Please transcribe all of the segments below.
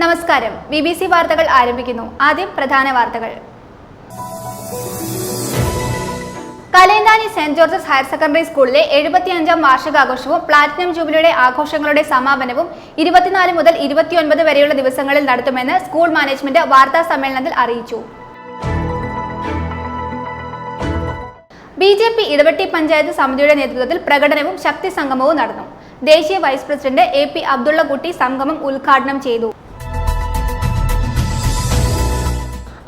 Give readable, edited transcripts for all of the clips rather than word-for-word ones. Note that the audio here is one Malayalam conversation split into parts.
നമസ്കാരം. BBC വാർത്തകൾ ആരംഭിക്കുന്നു. ആദ്യം പ്രധാന വാർത്തകൾ. കലേന്താനി സെന്റ് ജോർജസ് ഹയർ സെക്കൻഡറി സ്കൂളിലെ 75ാം വാർഷികാഘോഷവും പ്ലാറ്റിനം ജൂബിലിയുടെ ആഘോഷങ്ങളുടെ സമാപനവും 24 മുതൽ 29 വരെയുള്ള ദിവസങ്ങളിൽ നടത്തുമെന്ന് സ്കൂൾ മാനേജ്മെന്റ് വാർത്താ സമ്മേളനത്തിൽ അറിയിച്ചു. BJP ഇടവെട്ടി പഞ്ചായത്ത് സമിതിയുടെ നേതൃത്വത്തിൽ പ്രകടനവും ശക്തി സംഗമവും നടന്നു. ദേശീയ വൈസ് പ്രസിഡന്റ് AP അബ്ദുള്ളക്കുട്ടി സംഗമം ഉദ്ഘാടനം ചെയ്തു.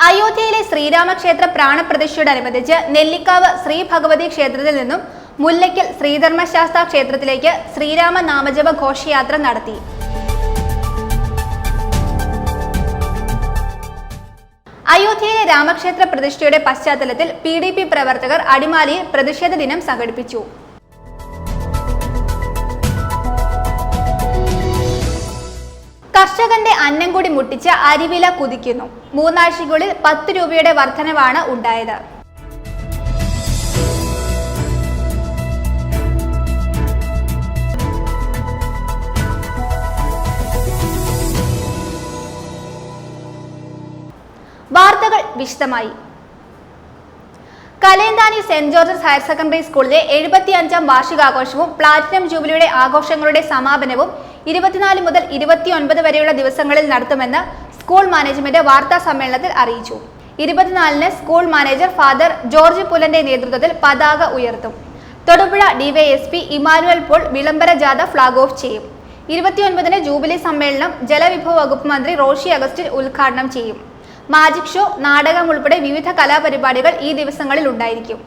അയോധ്യയിലെ ശ്രീരാമക്ഷേത്ര പ്രാണപ്രതിഷ്ഠയോടനുബന്ധിച്ച് നെല്ലിക്കാവ് ശ്രീ ഭഗവതി ക്ഷേത്രത്തിൽ നിന്നും മുല്ലയ്ക്കൽ ശ്രീധർമ്മശാസ്ത്ര ക്ഷേത്രത്തിലേക്ക് ശ്രീരാമ നാമജപ ഘോഷയാത്ര നടത്തി. അയോധ്യയിലെ രാമക്ഷേത്ര പ്രതിഷ്ഠയുടെ പശ്ചാത്തലത്തിൽ PDP പ്രവർത്തകർ അടിമാലിയിൽ പ്രതിഷേധ ദിനം സംഘടിപ്പിച്ചു. കർഷകന്റെ അന്നം കൂടി മുട്ടിച്ച് അരിവില കുതിക്കുന്നു. 3 ആഴ്ചയ്ക്കുള്ളിൽ 10 രൂപയുടെ വർധനവാണ് ഉണ്ടായത്. വാർത്തകൾ വിശദമായി. കലേന്താനി സെന്റ് ജോർജസ് ഹയർ സെക്കൻഡറി സ്കൂളിലെ 75ാം വാർഷികാഘോഷവും പ്ലാറ്റിനം ജൂബിലിയുടെ ആഘോഷങ്ങളുടെ സമാപനവും 24 മുതൽ 29 വരെയുള്ള ദിവസങ്ങളിൽ നടത്തുമെന്ന് സ്കൂൾ മാനേജ്മെന്റ് വാർത്താ സമ്മേളനത്തിൽ അറിയിച്ചു. 24-ന് സ്കൂൾ മാനേജർ ഫാദർ ജോർജ് പുല്ലന്റെ നേതൃത്വത്തിൽ പതാക ഉയർത്തും. തൊടുപുഴ DYSP ഇമാനുവൽ പോൾ വിളംബര ജാഥ ഫ്ളാഗ് ഓഫ് ചെയ്യും. 29-ന് ജൂബിലി സമ്മേളനം ജലവിഭവ വകുപ്പ് മന്ത്രി റോഷി അഗസ്റ്റിൻ ഉദ്ഘാടനം ചെയ്യും. മാജിക് ഷോ, നാടകം ഉൾപ്പെടെ വിവിധ കലാപരിപാടികൾ ഈ ദിവസങ്ങളിൽ ഉണ്ടായിരിക്കും.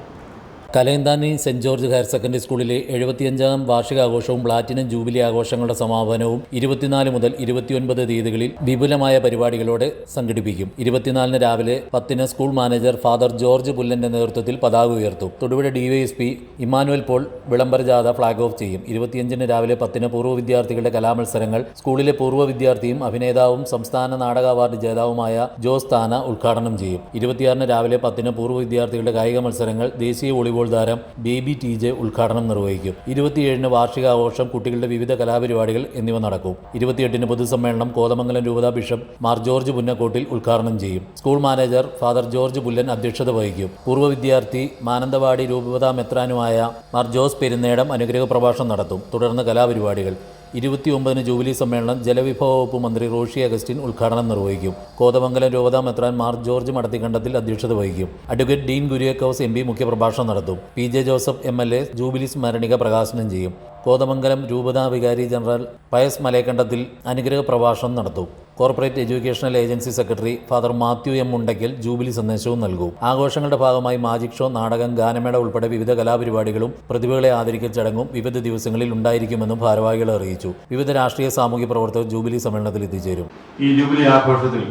കലേന്താനി സെന്റ് ജോർജ് ഹയർ സെക്കൻഡറി സ്കൂളിലെ 75ാം വാർഷികാഘോഷവും പ്ലാറ്റിനം ജൂബിലി ആഘോഷങ്ങളുടെ സമാപനവും 24 മുതൽ 29 തീയതികളിൽ വിപുലമായ പരിപാടികളോടെ സംഘടിപ്പിക്കും. 24-ന് രാവിലെ 10-ന് സ്കൂൾ മാനേജർ ഫാദർ ജോർജ് പുല്ലന്റെ നേതൃത്വത്തിൽ പതാക ഉയർത്തും. തൊടുപുഴ DYSP ഇമാനുവൽ പോൾ വിളംബര ജാഥ ഫ്ളാഗ് ഓഫ് ചെയ്യും. 25-ന് രാവിലെ 10-ന് പൂർവ്വ വിദ്യാർത്ഥികളുടെ കലാമത്സരങ്ങൾ സ്കൂളിലെ പൂർവ്വ വിദ്യാർത്ഥിയും അഭിനേതാവും സംസ്ഥാന നാടക അവാർഡ് ജേതാവുമായ ജോസ് താന ഉദ്ഘാടനം ചെയ്യും. 26-ന് രാവിലെ 10-ന് പൂർവ്വ വിദ്യാർത്ഥികളുടെ കായിക മത്സരങ്ങൾ ദേശീയ വോളിബോൾ താരം ബേബി TJ ഉദ്ഘാടനം നിർവഹിക്കും. 27-ന് വാർഷികാഘോഷം, കുട്ടികളുടെ വിവിധ കലാപരിപാടികൾ എന്നിവ നടക്കും. 28-ന് പൊതുസമ്മേളനം കോതമംഗലം രൂപതാ ബിഷപ്പ് മാർ ജോർജ് പുന്നക്കോട്ടിൽ ഉദ്ഘാടനം ചെയ്യും. സ്കൂൾ മാനേജർ ഫാദർ ജോർജ് പുല്ലൻ അധ്യക്ഷത വഹിക്കും. പൂർവ്വ വിദ്യാർത്ഥി മാനന്തവാടി രൂപതാ മെത്രാനുമായ മാർ ജോസ് പെരുന്നേടം അനുഗ്രഹ പ്രഭാഷണം നടത്തും. തുടർന്ന് കലാപരിപാടികൾ. 29-ന് ജൂബിലി സമ്മേളനം ജലവിഭവ വകുപ്പ് മന്ത്രി റോഷി അഗസ്റ്റിൻ ഉദ്ഘാടനം നിർവഹിക്കും. കോതമംഗലം രൂപതാ മെത്രാൻ മാർ ജോർജ് മടത്തിക്കണ്ടത്തിൽ അധ്യക്ഷത വഹിക്കും. അഡ്വക്കേറ്റ് ഡീൻ കുര്യാക്കോസ് MP മുഖ്യപ്രഭാഷണം നടത്തും. PJ ജോസഫ് MLA ജൂബിലി സ്മരണിക പ്രകാശനം ചെയ്യും. കോതമംഗലം രൂപതാ വികാരി ജനറൽ പയസ് മലയക്കണ്ടത്തിൽ അനുഗ്രഹ പ്രഭാഷണം നടത്തും. Corporate educational agency secretary father Mathew M Mundackal jubilee സന്ദേശവും നൽകും. ആഘോഷങ്ങളുടെ ഭാഗമായി മാജിക് ഷോ, നാടകം, ഗാനമേള ഉൾപ്പെടെ വിവിധ കലാപരിപാടികളും പ്രതിഭകളെ ആദരിക്കൽ ചടങ്ങും വിവിധ ദിവസങ്ങളിൽ ഉണ്ടായിരിക്കുമെന്നും ഭാരവാഹികൾ അറിയിച്ചു. വിവിധ രാഷ്ട്രീയ സാമൂഹ്യ പ്രവർത്തകർ ജൂബിലി സമ്മേളനത്തിൽ എത്തിച്ചേരും. ഈ ജൂബിലി ആഘോഷത്തിൽ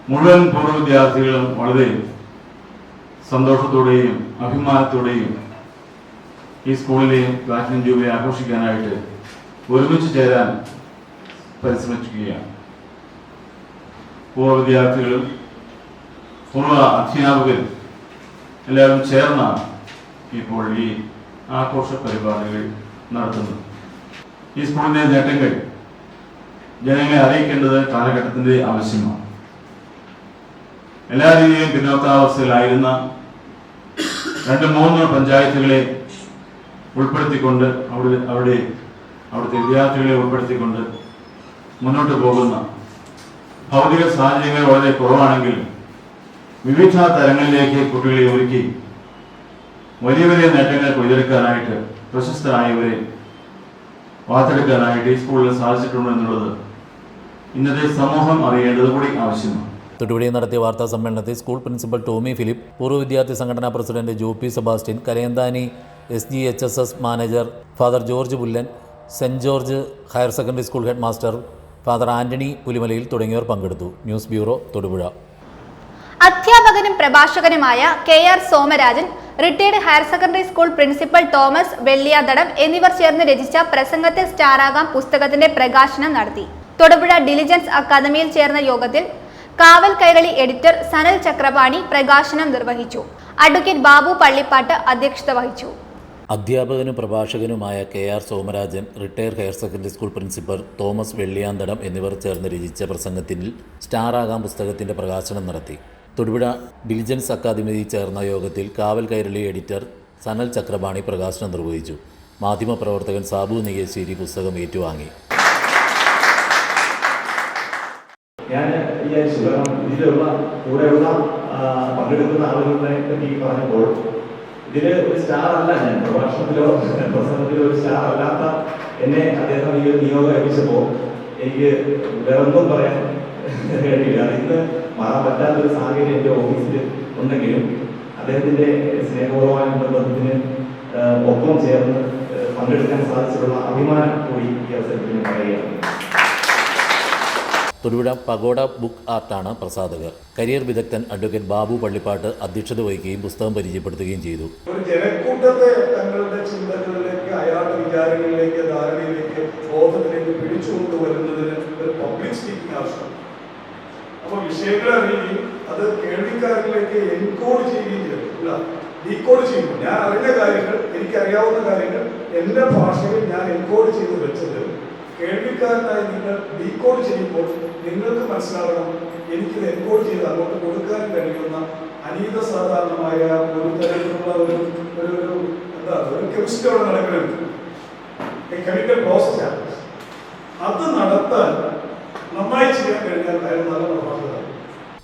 മുഴുവൻ പൂർവ്വ വിദ്യാർത്ഥികളും വളരെ സന്തോഷത്തോടെയും അഭിമാനത്തോടെയും ഈ സ്കൂളിലെ പ്ലാറ്റിനം ജൂബിലി ആഘോഷിക്കാനായിട്ട് ഒരുമിച്ച് ചേരാൻ പരിശ്രമിക്കുകയാണ്. പൂർവ്വ വിദ്യാർത്ഥികളും പൂർവ്വ അധ്യാപകരും എല്ലാവരും ചേർന്നാണ് ഇപ്പോൾ ഈ ആഘോഷ പരിപാടികൾ നടത്തുന്നത്. ഈ സ്കൂളിന്റെ നേട്ടങ്ങൾ ജനങ്ങളെ അറിയിക്കേണ്ടത് കാലഘട്ടത്തിന്റെ ആവശ്യമാണ്. എല്ലാ രീതിയിലും പിന്നോക്കാവസ്ഥയിലായിരുന്ന 2-3 പഞ്ചായത്തുകളെ ഉൾപ്പെടുത്തിക്കൊണ്ട് അവിടുത്തെ വിദ്യാർത്ഥികളെ ഉൾപ്പെടുത്തിക്കൊണ്ട് മുന്നോട്ട് പോകുന്ന ഭൗതിക സാഹചര്യങ്ങൾ വളരെ കുറവാണെങ്കിലും വിവിധ തലങ്ങളിലേക്ക് കുട്ടികളെ ഒരുക്കി വലിയ വലിയ നേട്ടങ്ങൾ കൊയ്തെടുക്കാനായിട്ട് പ്രശസ്തരായവരെ വാർത്തെടുക്കാനായിട്ട് ഈ സ്കൂളിൽ സാധിച്ചിട്ടുണ്ട് എന്നുള്ളത് ഇന്നത്തെ സമൂഹം അറിയേണ്ടത് കൂടി ആവശ്യമാണ്. തൊടുപുഴയിൽ നടത്തിയ വാർത്താ സമ്മേളനത്തിൽ സ്കൂൾ പ്രിൻസിപ്പൽ ടോമി ഫിലിപ്പ്, പൂർവ്വ വിദ്യാർത്ഥി സംഘടനാ president Joppy Sebastian, Kalayanthani SGHSS manager father George Pullan, saint George higher secondary school head master father Antony Pulimalayil തുടങ്ങിയവർ പങ്കെടുത്തു. News bureau, Thodupuzha. അധ്യാപകനും പ്രഭാഷകനുമായ KR Somarajan, retired higher secondary school principal Thomas Velliyathadam എന്നിവർ ചേർന്ന് രചിച്ച പ്രസംഗത്തിൽ സ്റ്റാറാകാം പുസ്തകത്തിന്റെ പ്രകാശനം നടത്തി. തൊടുപുഴ ഡിലിജൻസ് അക്കാദമിയിൽ ചേർന്ന യോഗത്തിൽ കാവൽ കൈരളി എഡിറ്റർ സനൽ ചക്രപാണി പ്രകാശനം നിർവഹിച്ചു. അഡ്വക്കേറ്റ് ബാബു പള്ളിപ്പാട്ട് അധ്യക്ഷത വഹിച്ചു. അധ്യാപകനും പ്രഭാഷകനുമായ KR Somarajan, retired higher secondary school principal Thomas Velliyanthadam എന്നിവർ ചേർന്ന് രചിച്ച പ്രസംഗത്തിൽ സ്റ്റാറാകാം പുസ്തകത്തിൻ്റെ പ്രകാശനം നടത്തി. തൊടുപുഴ ഡിലിജൻസ് അക്കാദമിയിൽ ചേർന്ന യോഗത്തിൽ കാവൽ കൈരളി എഡിറ്റർ സനൽ ചക്രപാണി പ്രകാശനം നിർവഹിച്ചു. മാധ്യമപ്രവർത്തകൻ സാബു നെയ്യശ്ശേരി പുസ്തകം ഏറ്റുവാങ്ങി. ഞാൻ വിചാരിച്ചു, കാരണം ഇതിലുള്ള കൂടെയുള്ള പങ്കെടുക്കുന്ന ആളുകളെ പറ്റി പറഞ്ഞപ്പോൾ ഇതില് ഒരു സ്റ്റാർ അല്ല, ഞാൻ പ്രഭാഷണത്തിലോ പ്രസംഗത്തിലോ ഒരു സ്റ്റാർ അല്ലാത്ത എന്നെ അദ്ദേഹം ഈ ഒരു നിയോഗം ഏൽപ്പിച്ചപ്പോൾ എനിക്ക് വേറൊന്നും പറയാൻ കഴിയില്ല. ഇന്ന് മാറാൻ പറ്റാത്തൊരു സാഹചര്യം എൻ്റെ ഓഫീസിൽ ഉണ്ടെങ്കിലും അദ്ദേഹത്തിൻ്റെ സ്നേഹപൂർവമായ ബന്ധത്തിന് ഒപ്പം ചേർന്ന് പങ്കെടുക്കാൻ സാധിച്ചിട്ടുള്ള അഭിമാനം കൂടി ഈ അവസരത്തിൽ പറയുകയാണ്. തൊടുപുഴ പഗോഡ ബുക്ക് ആർട്ടാണ് പ്രസാധകർ. കരിയർ വിദഗ്ധൻ അഡ്വക്കേറ്റ് ബാബു പള്ളിപ്പാട്ട് അധ്യക്ഷത വഹിക്കുകയും പുസ്തകം പരിചയപ്പെടുത്തുകയും ചെയ്തു. ഒരു ജനക്കൂട്ടത്തെ തങ്ങളുടെ ചിന്തകളിലേക്ക്, അയാളുടെ വിചാരങ്ങളിലേക്ക്, ധാരണയിലേക്ക്, ബോധത്തിലേക്ക് പിടിച്ചുകൊണ്ടുവരുന്നതിന് ഒരു പബ്ലിക് സ്പീക്കിംഗ് ആവശ്യമാണ്. അപ്പോൾ വിഷയങ്ങൾ അറിയുകയും അത് കേൾവിക്കാരിലേക്ക് എൻകോഡ് ചെയ്യുകയും ചെയ്യും, ഡീകോഡ് ചെയ്യുമ്പോൾ ഞാൻ അറിയുന്ന കാര്യങ്ങൾ, എനിക്കറിയാവുന്ന കാര്യങ്ങൾ എൻ്റെ ഭാഷയിൽ ഞാൻ എൻകോഡ് ചെയ്ത് വെച്ചത് കേൾവിക്കാരനായി നിങ്ങൾ ഡീകോഡ് ചെയ്യുമ്പോൾ നിങ്ങൾക്ക് മനസ്സിലാവണം, എനിക്കിത് എൻകോഡ് ചെയ്ത് അങ്ങോട്ട് കൊടുക്കാൻ കഴിയുന്ന അനീത സാധാരണമായ ഒരു തരത്തിലുള്ള ഒരു കെമിസ്ട്രി അവിടെ നടക്കുന്നുണ്ട്, കെമിക്കൽ പ്രോസസ്സാണ്. അത് നടത്താൻ നന്നായി ചെയ്യാൻ കഴിഞ്ഞാൽ അയാൾ നല്ല പ്രഭാഷകനാണ്.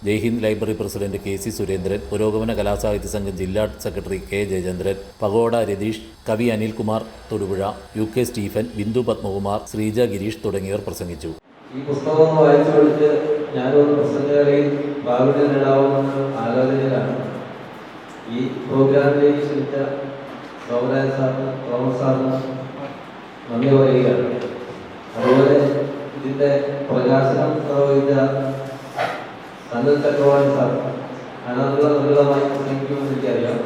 Jaihind library president KC Surendran, Purogamana Kalasahithya Sangham ജില്ലാ secretary K Jayachandran, pagoda Ratheesh, കവി അനിൽകുമാർ തൊടുപുഴ, UK സ്റ്റീഫൻ, ബിന്ദു പത്മകുമാർ, ശ്രീജ ഗിരീഷ് തുടങ്ങിയവർ പ്രസംഗിച്ചു. ഈ പുസ്തകം വായിച്ചു പഠിച്ച് ഞാനൊരു പ്രസംഗകലയിൽ പ്രാവീണ്യം നേടാവുന്ന ആലോചനയിലാണ്. ഈ പ്രോഗ്രാമിലേക്ക് ക്ഷണിച്ച സോമരാജ് സാറിന്, തോമസ് സാറിന് നന്ദി പറയുകയാണ്. അതുപോലെ ഇതിൻ്റെ പ്രകാശനം നിർവഹിച്ച സനൽ ചക്രപാണി സാർ അനന്തമായി പ്രസംഗിക്കുമെന്ന് എനിക്കറിയാം.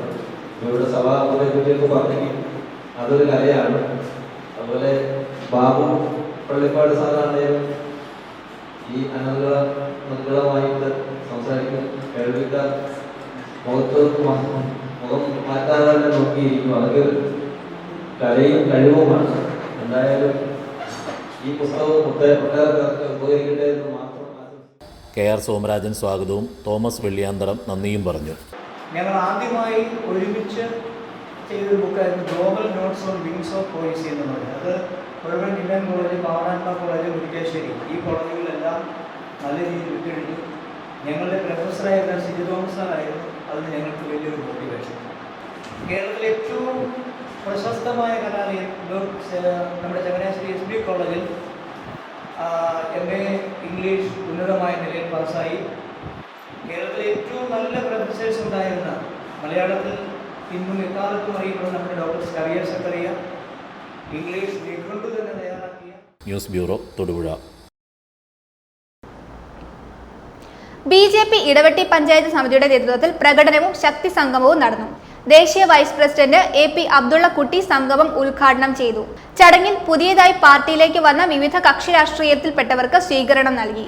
ഇവിടെ സഭാപുരത്തിലേക്ക് പറഞ്ഞെങ്കിൽ അതൊരു കലയാണ്. അതുപോലെ ബാബു പള്ളിപ്പാട് സാറാണെങ്കിലും ഈ അനന്തമായിട്ട് സംസാരിക്കും. കേൾവിക്കാർ മുഖം മാറ്റാതെ നോക്കിയിരിക്കും. അതൊക്കെ ഒരു കലയും കഴിവുമാണ്. എന്തായാലും ഈ പുസ്തകം ഒട്ടേറെ പേർക്ക് ഉപകരിക്കട്ടെ എന്ന് മാത്രം. KR സോമരാജൻ സ്വാഗതവും തോമസ് വെള്ളിയാന്തടം നന്ദിയും പറഞ്ഞു. ഞങ്ങൾ ആദ്യമായി ഒരുമിച്ച് ചെയ്തൊരു ബുക്കായിരുന്നു global notes on wings of poesy എന്ന് പറഞ്ഞത്. അത് മുഴുവൻ Indian college, Pavanatma college, Murickassery ഈ കോളേജുകളിലെല്ലാം നല്ല രീതിയിൽ വിട്ടുകഴിഞ്ഞു. ഞങ്ങളുടെ പ്രൊഫസറായിരുന്ന സിജു തോമസ് സാറായിരുന്നു അതിന് ഞങ്ങൾക്ക് വലിയൊരു മോട്ടിവേഷൻ. കേരളത്തിലെ ഏറ്റവും പ്രശസ്തമായ കലാലയം നമ്മുടെ ചങ്ങനാശ്ശേരി SB കോളേജിൽ MA ഇംഗ്ലീഷ് ഉന്നതമായ നിലയിൽ പാസ്സായി. കേരളത്തിലെ ഏറ്റവും നല്ല പ്രൊഫസേഴ്സ് ഉണ്ടായിരുന്ന, മലയാളത്തിൽ ഇന്നും എക്കാലത്തും അറിയപ്പെടുന്ന നമ്മുടെ ഡോക്ടർ കവിയർ സക്കറിയ ഇംഗ്ലീഷ് നിഘണ്ടു തന്നെ തയ്യാറാക്കിയ. News bureau Thodupuzha. BJP Idavetty panchayat സമിതിയുടെ നേതൃത്വത്തിൽ പ്രകടനവും ശക്തി സംഗമവും നടന്നു. ദേശീയ വൈസ് പ്രസിഡന്റ് AP അബ്ദുള്ളക്കുട്ടി സംഗമം ഉദ്ഘാടനം ചെയ്തു. ചടങ്ങിൽ പുതിയതായി പാർട്ടിയിലേക്ക് വന്ന വിവിധ കക്ഷി രാഷ്ട്രീയത്തിൽപ്പെട്ടവർക്ക് സ്വീകരണം നൽകി.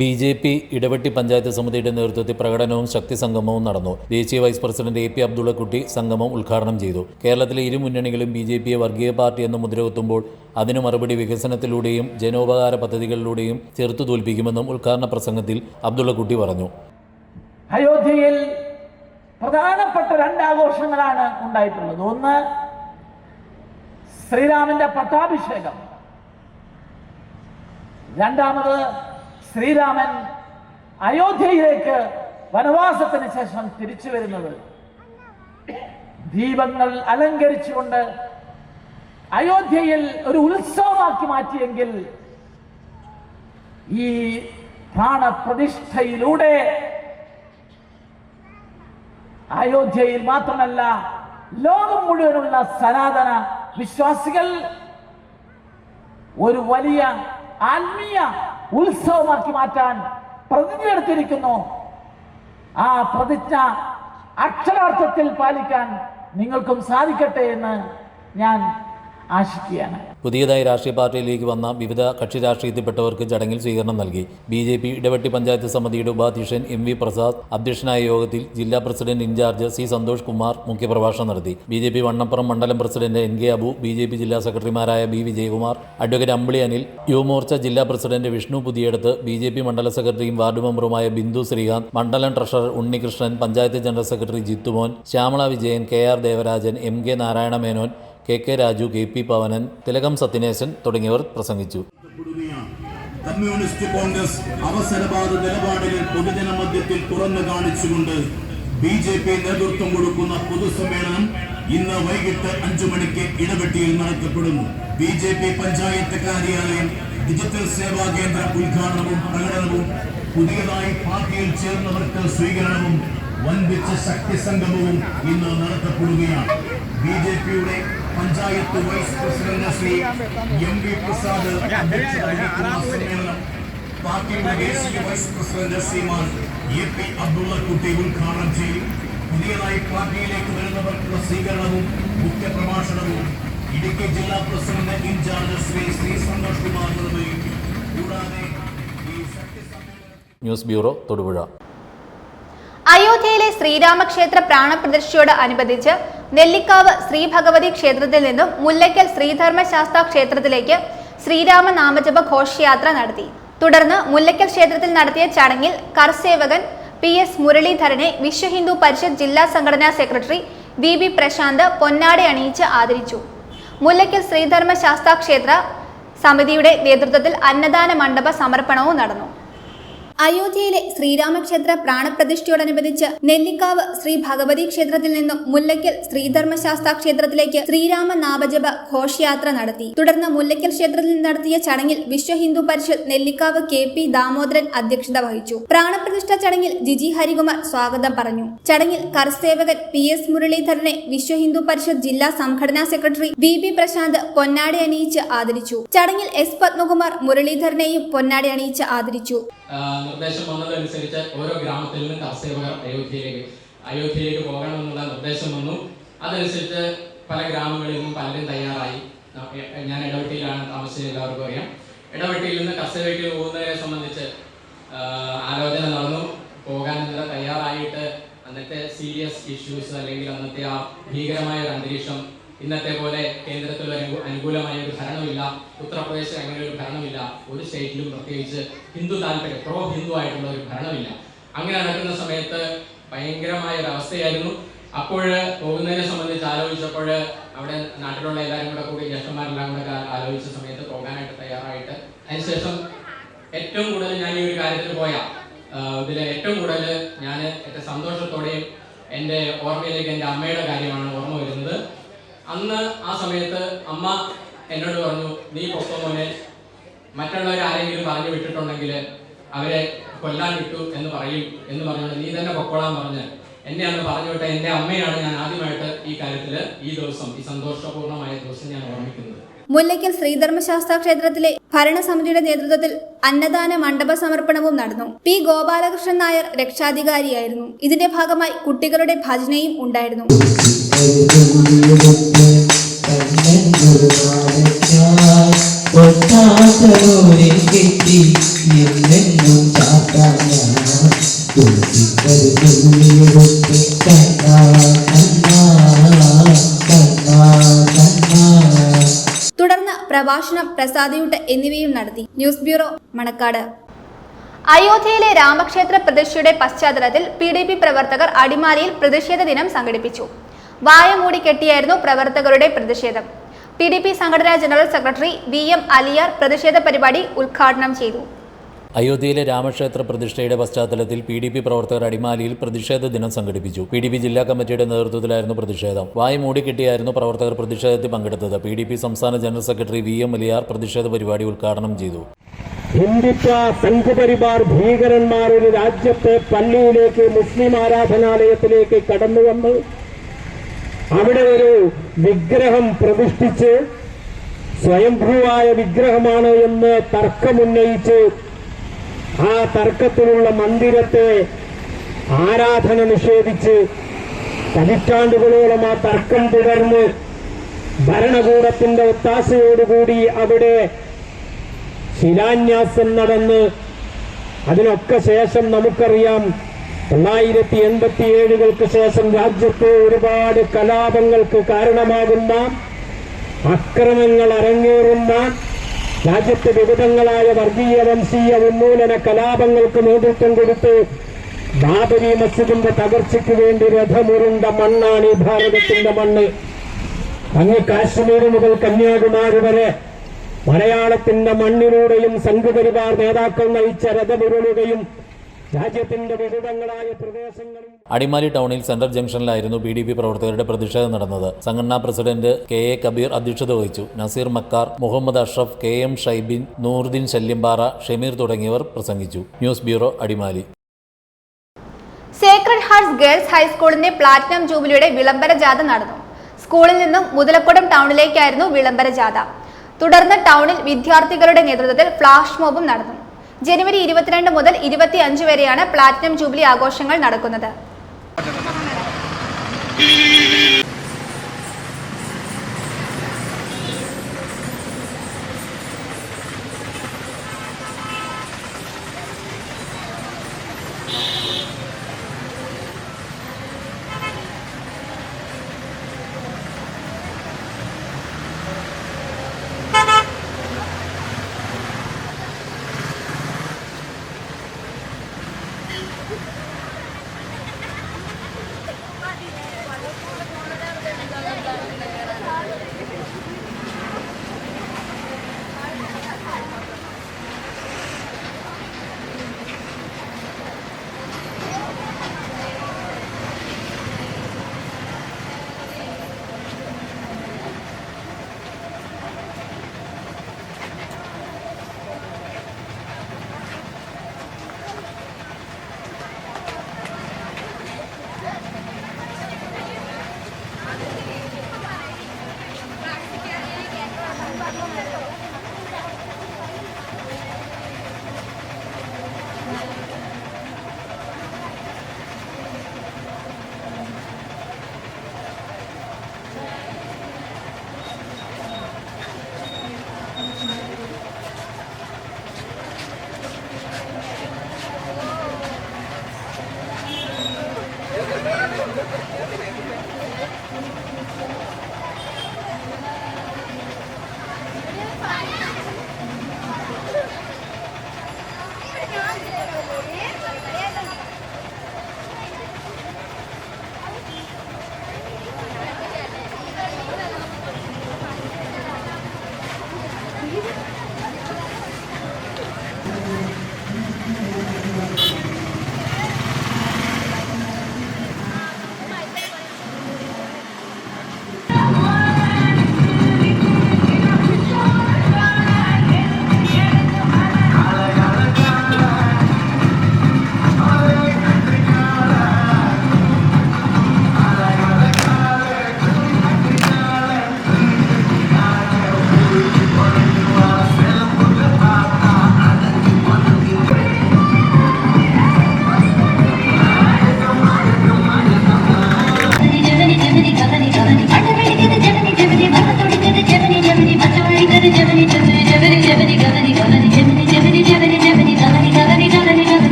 BJP ഇടവെട്ടി പഞ്ചായത്ത് സമിതിയുടെ നേതൃത്വത്തിൽ പ്രകടനവും ശക്തി സംഗമവും നടന്നു. ദേശീയ വൈസ് പ്രസിഡന്റ് AP അബ്ദുള്ളക്കുട്ടി സംഗമം ഉദ്ഘാടനം ചെയ്തു. കേരളത്തിലെ ഇരു മുന്നണികളും BJPയെ വർഗീയ പാർട്ടി എന്ന് മുദ്രകുത്തുമ്പോൾ അതിനു മറുപടി വികസനത്തിലൂടെയും ജനോപകാര പദ്ധതികളിലൂടെയും ചെറുത്തു തോൽപ്പിക്കുമെന്നും ഉദ്ഘാടന പ്രസംഗത്തിൽ അബ്ദുള്ളക്കുട്ടി പറഞ്ഞു. അയോധ്യയിൽ പ്രധാനപ്പെട്ട രണ്ട് ആഘോഷങ്ങളാണ് ഉണ്ടായിട്ടുള്ളത്. ഒന്ന് ശ്രീരാമന്റെ പട്ടാഭിഷേകം, രണ്ടാമത് ശ്രീരാമൻ അയോധ്യയിലേക്ക് വനവാസത്തിന് ശേഷം തിരിച്ചു വരുന്നത്. ദീപങ്ങൾ അലങ്കരിച്ചുകൊണ്ട് അയോധ്യയിൽ ഒരു ഉത്സവമാക്കി മാറ്റിയെങ്കിൽ ഈ പ്രാണപ്രതിഷ്ഠയിലൂടെ അയോധ്യയിൽ മാത്രമല്ല ലോകം മുഴുവനുള്ള സനാതന വിശ്വാസികൾ ഒരു വലിയ ആത്മീയ ഉത്സവമാക്കി മാറ്റാൻ പ്രതിജ്ഞ എടുത്തിരിക്കുന്നു. ആ പ്രതിജ്ഞ അക്ഷരാർത്ഥത്തിൽ പാലിക്കാൻ നിങ്ങൾക്കും സാധിക്കട്ടെ എന്ന് ഞാൻ ആശിക്കുകയാണ്. പുതിയതായി രാഷ്ട്രീയ പാർട്ടിയിലേക്ക് വന്ന വിവിധ കക്ഷി രാഷ്ട്രീയത്തിൽപ്പെട്ടവർക്ക് ചടങ്ങിൽ സ്വീകരണം നൽകി. BJP ഇടവെട്ടി പഞ്ചായത്ത് സമിതിയുടെ ഉപാധ്യക്ഷൻ MV പ്രസാദ് അധ്യക്ഷനായ യോഗത്തിൽ ജില്ലാ president in charge C Santhosh Kumar മുഖ്യപ്രഭാഷണം നടത്തി. BJP വണ്ണപ്പുറം മണ്ഡലം പ്രസിഡന്റ് NK അബു, BJP ജില്ലാ സെക്രട്ടറിമാരായ B വിജയകുമാർ, അഡ്വക്കേറ്റ് അമ്പിളി അനിൽ, യുവമോർച്ച ജില്ലാ പ്രസിഡന്റ് വിഷ്ണു പുതിയടത്ത്, BJP മണ്ഡല സെക്രട്ടറിയും വാർഡ് മെമ്പറുമായ ബിന്ദു ശ്രീകാന്ത്, മണ്ഡലം treasurer Unnikrishnan, panchayat general secretary Jithumon, Shyamala Vijayan, KR Devarajan, MK Narayana Menon, KK Raju, KP Pavanan, Thilakam Sathyaneshan തുടങ്ങിയവർ പ്രസംഗിച്ചു. കമ്മ്യൂണിസ്റ്റ് കോൺഗ്രസ് അവസരവാദ നിലപാടുകൾ പൊതുജന മധ്യത്തിൽ തുറന്നു കാണിച്ചുകൊണ്ട് BJP നേതൃത്വം കൊടുക്കുന്ന പൊതുസമ്മേളനം ഇന്ന് വൈകിട്ട് 5 മണിക്ക് ഇടവെട്ടിയിൽ നടത്തപ്പെടുന്നു. BJP പഞ്ചായത്ത് കാര്യാലയം ഡിജിറ്റൽ സേവാ കേന്ദ്ര ഉദ്ഘാടനവും പ്രകടനവും പുതിയതായി പാർട്ടിയിൽ ചേർന്നവർക്ക് സ്വീകരണവും വൻപിച്ച ശക്തി സംഗമവും ഇന്ന് നടത്തപ്പെടുകയാണ്. BJPയുടെ panchayat vice president Shri MV Prasad സമ്മേളനം പാർട്ടിയുടെ ദേശീയ vice president Shriman AP Abdullakutty ഉദ്ഘാടനം ചെയ്യും. പുതിയതായി പാർട്ടിയിലേക്ക് വരുന്നവർക്കുള്ള സ്വീകരണവും മുഖ്യപ്രഭാഷണവും ഇടുക്കി ജില്ലാ പ്രസിഡന്റ് ഇൻചാർജ് ശ്രീ സന്തോഷ് കുമാർ നിർവഹിക്കും. കൂടാതെ ഈ ശക്തി സമ്മേളനം ന്യൂസ് ബ്യൂറോ തൊടുപുഴ. അയോധ്യയിലെ ശ്രീരാമക്ഷേത്ര പ്രാണപ്രതിഷ്ഠയോട് അനുബന്ധിച്ച് നെല്ലിക്കാവ് ശ്രീ ഭഗവതി ക്ഷേത്രത്തിൽ നിന്നും മുല്ലയ്ക്കൽ ശ്രീധർമ്മശാസ്താ ക്ഷേത്രത്തിലേക്ക് ശ്രീരാമ നാമജപ ഘോഷയാത്ര നടത്തി. തുടർന്ന് മുല്ലയ്ക്കൽ ക്ഷേത്രത്തിൽ നടത്തിയ ചടങ്ങിൽ കർസേവകൻ PS മുരളീധരനെ വിശ്വ ഹിന്ദു പരിഷത്ത് ജില്ലാ സംഘടനാ സെക്രട്ടറി VB പ്രശാന്ത് പൊന്നാട അണിയിച്ച് ആദരിച്ചു. മുല്ലയ്ക്കൽ ശ്രീധർമ്മശാസ്താ ക്ഷേത്ര സമിതിയുടെ നേതൃത്വത്തിൽ അന്നദാന മണ്ഡപ സമർപ്പണവും നടന്നു. അയോധ്യയിലെ ശ്രീരാമക്ഷേത്ര പ്രാണപ്രതിഷ്ഠയോടനുബന്ധിച്ച് നെല്ലിക്കാവ് ശ്രീ ഭഗവതി ക്ഷേത്രത്തിൽ നിന്നും മുല്ലയ്ക്കൽ ശ്രീധർമ്മശാസ്താ ക്ഷേത്രത്തിലേക്ക് ശ്രീരാമ നാമജപ ഘോഷയാത്ര നടത്തി. തുടർന്ന് മുല്ലയ്ക്കൽ ക്ഷേത്രത്തിൽ നടത്തിയ ചടങ്ങിൽ വിശ്വ ഹിന്ദു പരിഷത്ത് നെല്ലിക്കാവ് KP ദാമോദരൻ അധ്യക്ഷത വഹിച്ചു. പ്രാണപ്രതിഷ്ഠ ചടങ്ങിൽ ജിജി ഹരികുമാർ സ്വാഗതം പറഞ്ഞു. ചടങ്ങിൽ കർസേവകൻ PS മുരളീധരനെ വിശ്വ ഹിന്ദു പരിഷത്ത് ജില്ലാ സംഘടനാ സെക്രട്ടറി VB പ്രശാന്ത് പൊന്നാട അണിയിച്ച് ആദരിച്ചു. ചടങ്ങിൽ S പത്മകുമാർ മുരളീധരനെയും പൊന്നാട അണിയിച്ച് ആദരിച്ചു. നിർദ്ദേശം വന്നതനുസരിച്ച് ഓരോ ഗ്രാമത്തിൽ നിന്നും കർഷകർ അയോധ്യയിലേക്ക് പോകണമെന്നുള്ള നിർദ്ദേശം വന്നു. അതനുസരിച്ച് പല ഗ്രാമങ്ങളിൽ നിന്നും പലരും തയ്യാറായി. ഞാൻ ഇടവെട്ടിയിലാണ് താമസിച്ചത്, എല്ലാവർക്കും അറിയാം. ഇടവെട്ടിയിൽ നിന്ന് കർഷകർക്ക് പോകുന്നതിനെ സംബന്ധിച്ച് ആലോചന നടന്നു. പോകാൻ ഇന്നലെ തയ്യാറായിട്ട് അന്നത്തെ സീരിയസ് ഇഷ്യൂസ് അല്ലെങ്കിൽ അന്നത്തെ ആ ഭീകരമായ ഒരു അന്തരീക്ഷം, ഇന്നത്തെ പോലെ കേന്ദ്രത്തിൽ അനുകൂലമായ ഒരു ഭരണമില്ല, ഉത്തർപ്രദേശിൽ അങ്ങനെ ഒരു ഭരണമില്ല, ഒരു സ്റ്റേറ്റിലും പ്രത്യേകിച്ച് ഹിന്ദു താല്പര്യം പ്രോ ഹിന്ദു ആയിട്ടുള്ള ഒരു ഭരണമില്ല. അങ്ങനെ നടക്കുന്ന സമയത്ത് ഭയങ്കരമായ ഒരു അവസ്ഥയായിരുന്നു. അപ്പോൾ പോകുന്നതിനെ സംബന്ധിച്ച് ആലോചിച്ചപ്പോൾ അവിടെ നാട്ടിലുള്ള എല്ലാവരും കൂടി ജ്യേഷ്ഠന്മാരെല്ലാം കൂടെ ആലോചിച്ച സമയത്ത് പോകാനായിട്ട് തയ്യാറായിട്ട് അതിനുശേഷം ഏറ്റവും കൂടുതൽ ഞാൻ ഈ ഒരു കാര്യത്തിൽ ഇതിൽ ഏറ്റവും കൂടുതൽ ഞാൻ ഏറ്റവും സന്തോഷത്തോടെയും എൻ്റെ ഓർമ്മയിലേക്ക് എൻ്റെ അമ്മയുടെ കാര്യമാണ് ഓർമ്മ വരുന്നത്. അന്ന് ആ സമയത്ത് അമ്മ എന്നോട് പറഞ്ഞു, നീ പൊക്കോ മോനെ, മറ്റുള്ളവർ ആരെങ്കിലും പറഞ്ഞു വിട്ടിട്ടുണ്ടെങ്കിൽ അവരെ കൊല്ലാൻ വിട്ടു എന്ന് പറഞ്ഞുകൊണ്ട് നീ തന്നെ പൊക്കോളാൻ പറഞ്ഞ് എന്നെ അന്ന് പറഞ്ഞു വിട്ട എൻ്റെ അമ്മയാണ് ഞാൻ ആദ്യമായിട്ട് ഈ കാര്യത്തിൽ ഈ ദിവസം, ഈ സന്തോഷപൂർണ്ണമായ ദിവസം ഞാൻ ഓർമ്മിക്കുന്നത്. മുല്ലയ്ക്കൽ ശ്രീധർമ്മശാസ്താ ക്ഷേത്രത്തിലെ ഭരണസമിതിയുടെ നേതൃത്വത്തിൽ അന്നദാന മണ്ഡപ സമർപ്പണവും നടന്നു. P ഗോപാലകൃഷ്ണൻ നായർ രക്ഷാധികാരിയായിരുന്നു. ഇതിന്റെ ഭാഗമായി കുട്ടികളുടെ ഭജനയും ഉണ്ടായിരുന്നു. തുടർന്ന് പ്രഭാഷണം, പ്രസാദയൂട്ട് എന്നിവയും നടത്തി. News bureau, Manakkad. അയോധ്യയിലെ രാമക്ഷേത്ര പ്രതിഷ്ഠയുടെ പശ്ചാത്തലത്തിൽ PDP പ്രവർത്തകർ അടിമാലിയിൽ പ്രതിഷേധ ദിനം സംഘടിപ്പിച്ചു. വായ മൂടി കെട്ടിയായിരുന്നു പ്രവർത്തകരുടെ പ്രതിഷേധം. PDP സംഘടനാ ജനറൽ സെക്രട്ടറി VM അലിയാർ പ്രതിഷേധ പരിപാടി ഉദ്ഘാടനം ചെയ്തു. അയോധ്യയിലെ രാമക്ഷേത്ര പ്രതിഷ്ഠയുടെ പശ്ചാത്തലത്തിൽ PDP പ്രവർത്തകർ അടിമാലിയിൽ പ്രതിഷേധ ദിനം സംഘടിപ്പിച്ചു. PDP ജില്ലാ കമ്മിറ്റിയുടെ നേതൃത്വത്തിലായിരുന്നു പ്രതിഷേധം. വായ മൂടിക്കെട്ടിയായിരുന്നു പ്രവർത്തകർ പ്രതിഷേധത്തിൽ പങ്കെടുത്തത്. PDP സംസ്ഥാന ജനറൽ സെക്രട്ടറി VM അലിയാർ പ്രതിഷേധ പരിപാടി ഉദ്ഘാടനം ചെയ്തു. ഹിന്ദുത്വ സംഘപരിവാർ ഭീകരന്മാർ ഒരു രാജ്യത്തെ പള്ളിയിലേക്ക്, മുസ്ലിം ആരാധനാലയത്തിലേക്ക് കടന്നു വന്ന് അവിടെ ഒരു വിഗ്രഹം പ്രതിഷ്ഠിച്ച് സ്വയംഭൂവായ വിഗ്രഹമാണ് എന്ന് തർക്കമുന്നയിച്ച് ആ തർക്കത്തിലുള്ള മന്ദിരത്തെ ആരാധന നിഷേധിച്ച് പതിറ്റാണ്ടുകളോളം ആ തർക്കം തുടർന്ന് ഭരണകൂടത്തിന്റെ ഒത്താശയോടുകൂടി അവിടെ ശിലാന്യാസം നടന്ന് അതിനൊക്കെ ശേഷം നമുക്കറിയാം 1987 ശേഷം രാജ്യത്തെ ഒരുപാട് കലാപങ്ങൾക്ക് കാരണമാകുന്ന അക്രമങ്ങൾ അരങ്ങേറുന്ന രാജ്യത്തെ വിവിധങ്ങളായ വർഗീയ വംശീയ ഉന്മൂലന കലാപങ്ങൾക്ക് നേതൃത്വം കൊടുത്ത് ബാബരി മസ്ജിദിന്റെ തകർച്ചയ്ക്ക് വേണ്ടി രഥമുരുണ്ട മണ്ണാണ് ഈ ഭാരതത്തിന്റെ മണ്ണ്. അങ്ങ് കാശ്മീർ മുതൽ കന്യാകുമാരി വരെ മലയാളത്തിന്റെ മണ്ണിലൂടെയും സംഘപരിവാർ നേതാക്കൾ നയിച്ച രഥമുരുളുകയും രാജ്യത്തിന്റെ വിവിധങ്ങളായ പ്രദേശങ്ങളിൽ. അടിമാലി ടൗണിൽ സെൻട്രൽ ജംഗ്ഷനിലായിരുന്നു PDP പ്രവർത്തകരുടെ പ്രതിഷേധം നടന്നത്. സംഘടനാ പ്രസിഡന്റ് KA കബീർ അധ്യക്ഷത വഹിച്ചു. നസീർ മക്കാർ, മുഹമ്മദ് അഷ്റഫ്, KM ഷൈബിൻ, നൂറുദ്ദീൻ ശല്യംപാറ, ഷമീർ തുടങ്ങിയവർ പ്രസംഗിച്ചു. News bureau, Adimali. Sacred hearts girls ഹൈസ്കൂളിന്റെ പ്ലാറ്റിനം ജൂബിലിയുടെ വിളംബര ജാഥ നടന്നു. സ്കൂളിൽ നിന്നും മുതലക്കുടം ടൗണിലേക്കായിരുന്നു വിളംബര ജാഥ. തുടർന്ന് ടൗണിൽ വിദ്യാർത്ഥികളുടെ നേതൃത്വത്തിൽ ഫ്ലാഷ് മോബും നടന്നു. ജനുവരി 22 മുതൽ 25 വരെയാണ് പ്ലാറ്റിനം ജൂബിലി ആഘോഷങ്ങൾ നടക്കുന്നത്.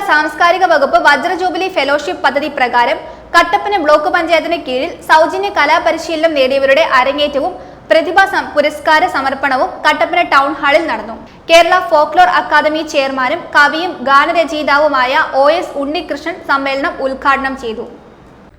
സാംസ്കാരിക വകുപ്പ് വജ്ര ജൂബിലി ഫെലോഷിപ്പ് പദ്ധതി പ്രകാരം കട്ടപ്പന ബ്ലോക്ക് പഞ്ചായത്തിന് കീഴിൽ സൗജന്യ കലാപരിശീലനം നേടിയവരുടെ അരങ്ങേറ്റവും പ്രതിഭാ പുരസ്കാര സമർപ്പണവും കട്ടപ്പന ടൗൺ ഹാളിൽ നടന്നു. കേരള ഫോക്ലോർ അക്കാദമി ചെയർമാനും കവിയും ഗാനരചയിതാവുമായ OS ഉണ്ണികൃഷ്ണൻ സമ്മേളനം ഉദ്ഘാടനം ചെയ്തു.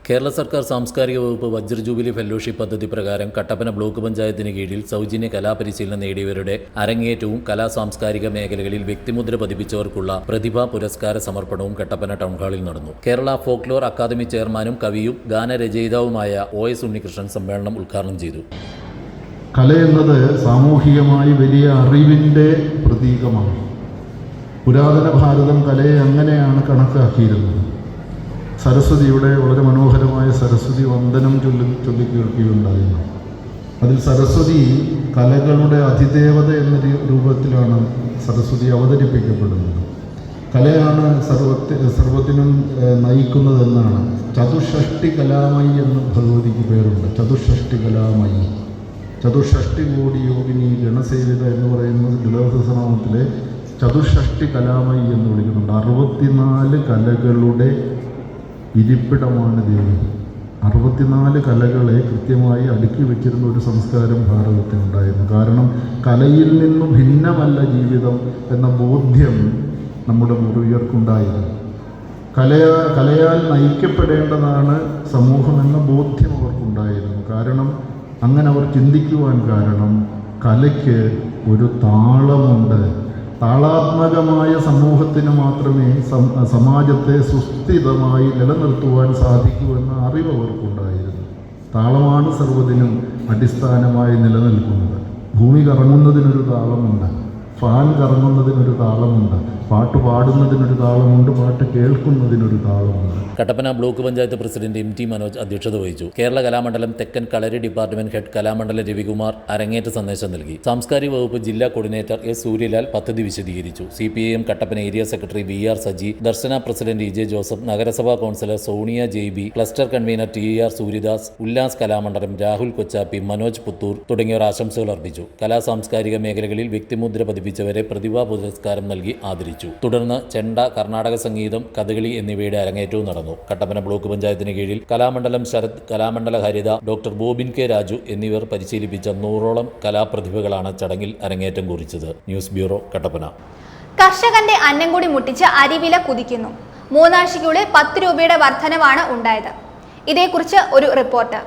കേരള സർക്കാർ സാംസ്കാരിക വകുപ്പ് വജ്ര ജൂബിലി ഫെലോഷിപ്പ് പദ്ധതി പ്രകാരം കട്ടപ്പന ബ്ലോക്ക് പഞ്ചായത്തിന് കീഴിൽ സൗജന്യ കലാപരിശീലനം നേടിയവരുടെ അരങ്ങേറ്റവും കലാ സാംസ്കാരിക മേഖലകളിൽ വ്യക്തിമുദ്ര പതിപ്പിച്ചവർക്കുള്ള പ്രതിഭാ പുരസ്കാര സമർപ്പണവും കട്ടപ്പന ടൗൺ ഹാളിൽ നടന്നു. കേരള ഫോക്ലോർ അക്കാദമി ചെയർമാനും കവിയും ഗാനരചയിതാവുമായ OS ഉണ്ണികൃഷ്ണൻ സമ്മേളനം ഉദ്ഘാടനം ചെയ്തു. കലയെന്നത് സാമൂഹികമായി വലിയ അറിവിൻ്റെ പ്രതീകമാണ്. പുരാതന ഭാരതം കലയെ അങ്ങനെയാണ് കണക്കാക്കിയിരുന്നത്. സരസ്വതിയുടെ വളരെ മനോഹരമായ സരസ്വതി വന്ദനം ചൊല്ലി കേൾക്കുകയുണ്ടായിരുന്നു. അതിൽ സരസ്വതി കലകളുടെ അതിദേവത എന്ന രൂപത്തിലാണ് സരസ്വതി അവതരിപ്പിക്കപ്പെടുന്നത്. കലയാണ് സർവത്തിനും നയിക്കുന്നതെന്നാണ്. ചതുഷ്ഷഷ്ടി കലാമയി എന്ന് ഭഗവതിക്ക് പേരുണ്ട്. ചതുഷ്ഷഷ്ടി കലാമയി, ചതുഷ്ഷഷ്ടി കോടി യോഗിനി ഗണസേവിത എന്ന് പറയുന്നത് ലളിതസഹസ്രനാമത്തിലെ ചതുഷ്ഷഷ്ടി കലാമയി എന്ന് വിളിക്കുന്നുണ്ട്. 64 കലകളുടെ ഇരിപ്പിടമാണ് ദേവി. 64 കലകളെ കൃത്യമായി അടുക്കി വെച്ചിരുന്ന ഒരു സംസ്കാരം ഭാരതത്തിനുണ്ടായിരുന്നു. കാരണം കലയിൽ നിന്നും ഭിന്നമല്ല ജീവിതം എന്ന ബോധ്യം നമ്മുടെ പൂർവികർക്കുണ്ടായിരുന്നു. കലയാൽ നയിക്കപ്പെടേണ്ടതാണ് സമൂഹം എന്ന ബോധ്യം അവർക്കുണ്ടായിരുന്നു. കാരണം അങ്ങനെ അവർ ചിന്തിക്കുവാൻ കാരണം കലയ്ക്ക് ഒരു താളമുണ്ട്. താളാത്മകമായ സമൂഹത്തിന് മാത്രമേ സമാജത്തെ സുസ്ഥിരമായി നിലനിർത്തുവാൻ സാധിക്കൂ എന്ന അറിവ് അവർക്കുണ്ടായിരുന്നു. താളമാണ് സർവ്വതിനും അടിസ്ഥാനമായി നിലനിൽക്കുന്നത്. ഭൂമി കറങ്ങുന്നതിനൊരു താളമുണ്ട്, ഫാൻ കറങ്ങുന്നതിനൊരു താളമുണ്ട്, പാട്ട് പാടുന്നതിനൊരു താളമുണ്ട്, പാട്ട് കേൾക്കുന്നതിനൊരു താളമുണ്ട്. Kattappana block panchayat president MT Manoj അധ്യക്ഷത വഹിച്ചു. കേരള കലാമണ്ഡലം തെക്കൻ കളരി ഡിപ്പാർട്ട്മെന്റ് ഹെഡ് കലാമണ്ഡല രവികുമാർ അരങ്ങേറ്റ സന്ദേശം നൽകി. സാംസ്കാരിക വകുപ്പ് ജില്ലാ കോർഡിനേറ്റർ S സൂര്യലാൽ പദ്ധതി വിശദീകരിച്ചു. CPIM Kattappana area secretary VR Saji, Darshana president EJ Joseph, നഗരസഭാ councillor Sonia JB, cluster convener TR Suryadas, Ullas Kalamandalam Rahul Kochappi, Manoj Puthoor തുടങ്ങിയവർ ആശംസകൾ അർപ്പിച്ചു. കലാ സാംസ്കാരിക മേഖലകളിൽ വ്യക്തിമുദ്ര പതിപ്പിച്ചവരെ പ്രതിഭാ പുരസ്കാരം നൽകി ആദരിച്ചു. തുടർന്ന് ചെണ്ട, കർണാടക സംഗീതം, കഥകളി എന്നിവയുടെ അരങ്ങേറ്റവും നടന്നു. കട്ടപ്പന ബ്ലോക്ക് പഞ്ചായത്തിന് കീഴിൽ കലാമണ്ഡലം ശരത്, കലാമണ്ഡല ഹരിത, ഡോക്ടർ ബോബിൻ K രാജു എന്നിവർ പരിശീലിപ്പിച്ച 100ഓളം കലാപ്രതിഭകളാണ് ചടങ്ങിൽ അരങ്ങേറ്റം കുറിച്ചത്. News bureau, Kattappana. കർഷകന്റെ അന്നം കൂടി മുട്ടിച്ച് അരിവില കുതിക്കുന്നു. മൂന്നാഴ്ചയ്ക്കുള്ളിൽ 10 രൂപയുടെ വർധനവാണ് ഉണ്ടായത്. ഇതേക്കുറിച്ച് ഒരു റിപ്പോർട്ട്.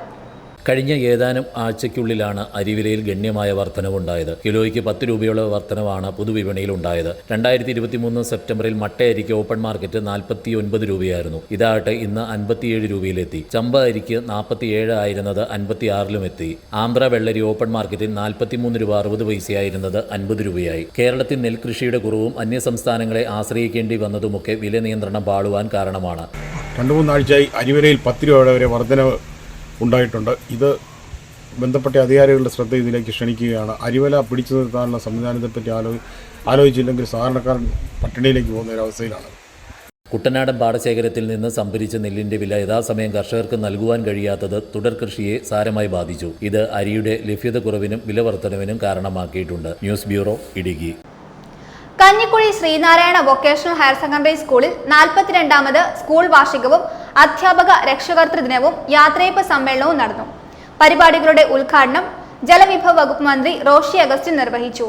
കഴിഞ്ഞ ഏതാനും ആഴ്ചയ്ക്കുള്ളിലാണ് അരിവിലയിൽ ഗണ്യമായ വർധനവുണ്ടായത്. കിലോയ്ക്ക് 10 രൂപയുള്ള വർധനവാണ് പൊതുവിപണിയിൽ ഉണ്ടായത്. 2023 സെപ്റ്റംബറിൽ മട്ടയരിക്ക് ഓപ്പൺ മാർക്കറ്റ് 49 രൂപയായിരുന്നു. ഇതാകട്ടെ ഇന്ന് 57 രൂപയിലെത്തി. ചമ്പ അരിക്ക് 47 ആയിരുന്നത് 56 എത്തി. ആന്ധ്ര വെള്ളരി ഓപ്പൺ മാർക്കറ്റിൽ 43 രൂപ 60 പൈസയായിരുന്നത് 50 രൂപയായി. കേരളത്തിൽ നെൽകൃഷിയുടെ കുറവും അന്യസംസ്ഥാനങ്ങളെ ആശ്രയിക്കേണ്ടി വന്നതുമൊക്കെ വില നിയന്ത്രണം പാളുവാൻ കാരണമാണ്. 2-3 ആഴ്ചയായി അരിവിലയിൽ 10 രൂപയുടെ വരെ വർധന ഉണ്ടായിട്ടുണ്ട്. ഇത് ബന്ധപ്പെട്ട അധികാരികളുടെ ശ്രദ്ധ ഇതിലേക്ക് ക്ഷണിക്കുകയാണ്. അരിവില പിടിച്ചു നിർത്താനുള്ള സംവിധാനത്തെപ്പറ്റി ആലോചിച്ചില്ലെങ്കിൽ സാധാരണക്കാരൻ പട്ടിണിയിലേക്ക് പോകുന്ന ഒരവസ്ഥയിലാണ്. കുട്ടനാടൻ പാടശേഖരത്തിൽ നിന്ന് സംഭരിച്ച നെല്ലിന്റെ വില യഥാസമയം കർഷകർക്ക് നൽകുവാൻ കഴിയാത്തത് തുടർ കൃഷിയെ സാരമായി ബാധിച്ചു. ഇത് അരിയുടെ ലഭ്യത കുറവിനും വില വർധനവിനും കാരണമാക്കിയിട്ടുണ്ട്. News bureau, Idukki. Kanjikuzhi Sreenarayana vocational higher secondary സ്കൂളിൽ 42ാമത് സ്കൂൾ വാർഷികവും അധ്യാപക രക്ഷകർതൃ ദിനവും യാത്രയപ്പ് സമ്മേളനവും നടന്നു. പരിപാടികളുടെ ഉദ്ഘാടനം ജലവിഭവ വകുപ്പ് മന്ത്രി റോഷി അഗസ്റ്റിൻ നിർവഹിച്ചു.